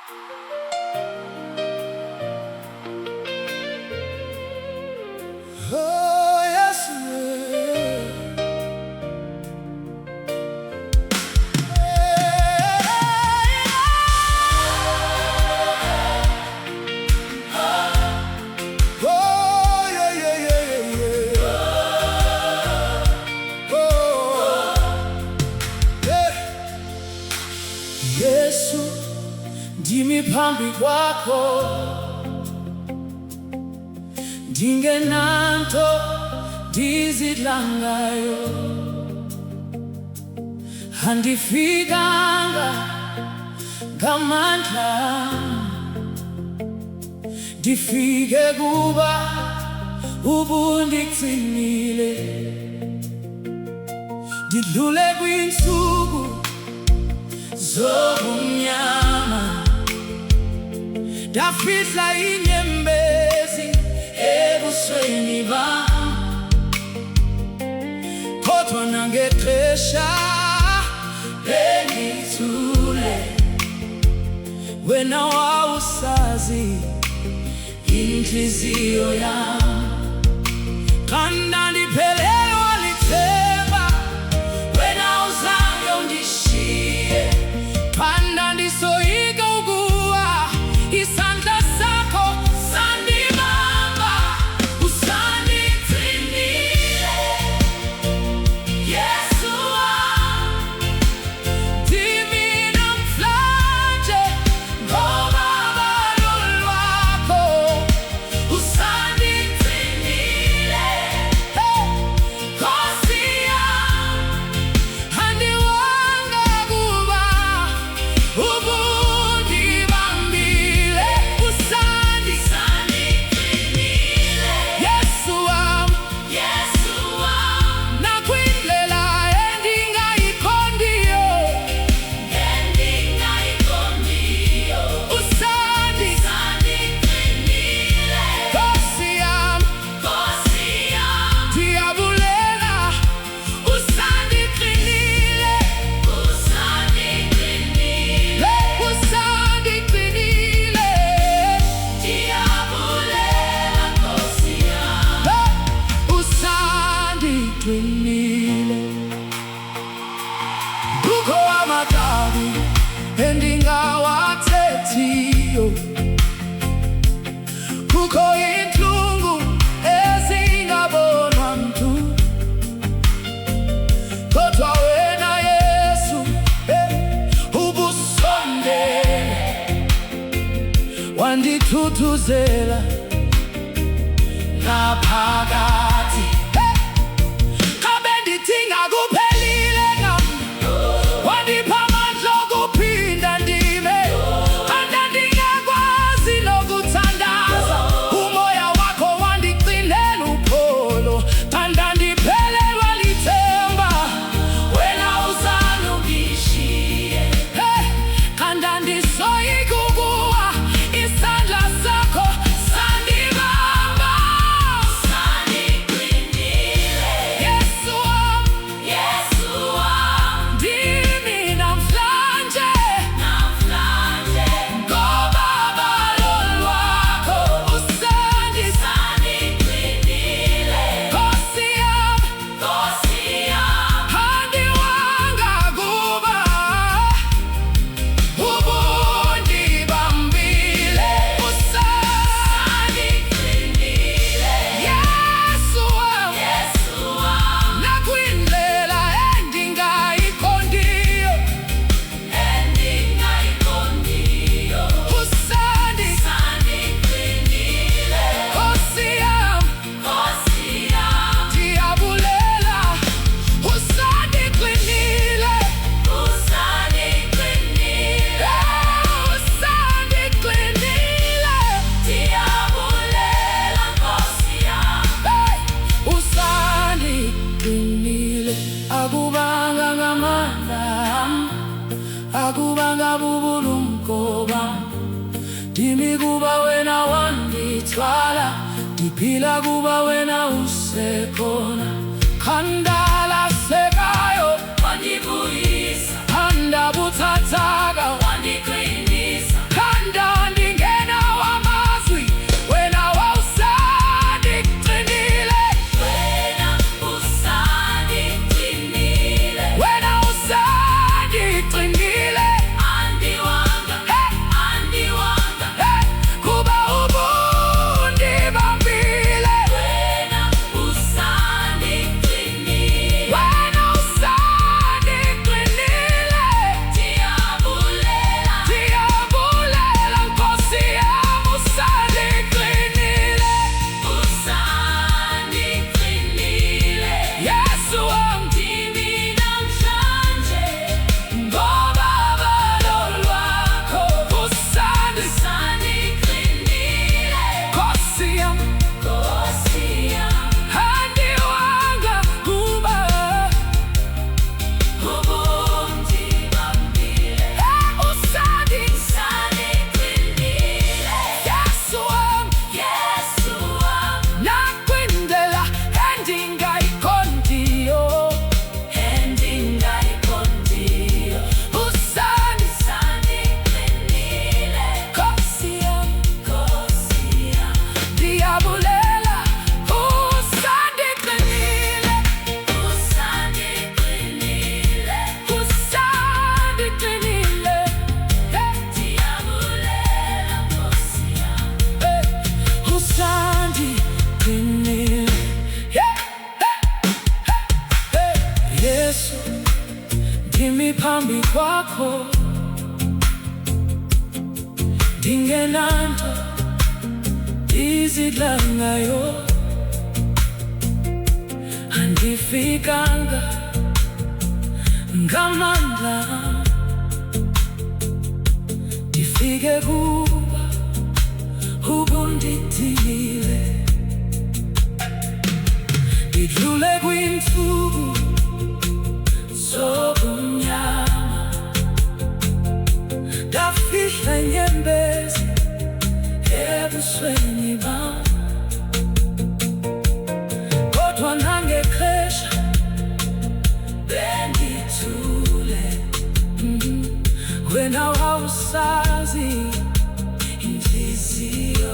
Oh, yes, oh, yeah, yeah, yeah, yeah. Oh, yeah. Yesu, ndimi phambi kwakho, ndingenanto ndizidlangayo, andifikanga ngamandla, ndifike kuba ubundigcinile, ndidlule kwiintsuku zobumnyama, ndafihla inyembezi ebusweni bam, kodwa nangexesha lengithule, wena wawusazi inhliziyo yam. Xa ndiphelelwa lithemba, wena uzange undishiye. Xa ndisoyika ukuwa, isandla sakho sandibamba, usandigcinile. Yesu wam, ndimi namhlanje ngoba balo lwakho, usandigcinile. Nkosi yam, andiwanga kuba ubundibambile, usandigcinile. Yesu wam, nakwindlela endingayiqondiyo, usandigcinile. Nkosi yam, ndiyabulela, usandigcinile. Usandigcinile, ndiyabulela Nkosi yam. Usandigcinile. Kukho amagama endingawathethiyo, kukho iintlungu ezingabonwa mntu, kodwa wena Yesu, ubusondele, wandithuthuzela naphakathi. Xa bendithi ngakuphelile ngam, wandipha amandla okuphinda ndime. Xa ndandingakwazi nokuthandaza, umoya wakho wandigcinela upholo. Xa ndandiphelelwa lithemba, wena uzange undishiye. Xa ndandisoyika ukuwa, isandla sakho sandibamba, Yesu wam, ndimi namhlanje ngoba balo lwakho, usandigcinile. Nkosi yam, andiwanga kuba ubundibambile, usandigcinile. Yesu wam, nakwindlela endingayiqondiyo, usandigcinile. Nkosi yam, ndiyabulela, usandigcinile. Usandigcinile, ndiyabulela Nkosi yam. Usandigcinile, akubanga ngamandla am, akubanga bubulumko bam, ndimi kuba wena wandithwala, ndiphila kuba wena usekhona. Xa ndalahlekayo, wandibuyisa. Xa ndabuthathaka, wandiqinisa. ndingenanto izidlangayo, andifikanga ngamandla, ndifike kuba ubundidinile. Ndidlule kwiintsuku zobumnyama, ndafihla inyembezi ebusweni bam, kodwa nangexesha bendithule. Wena wawusazi intliziyo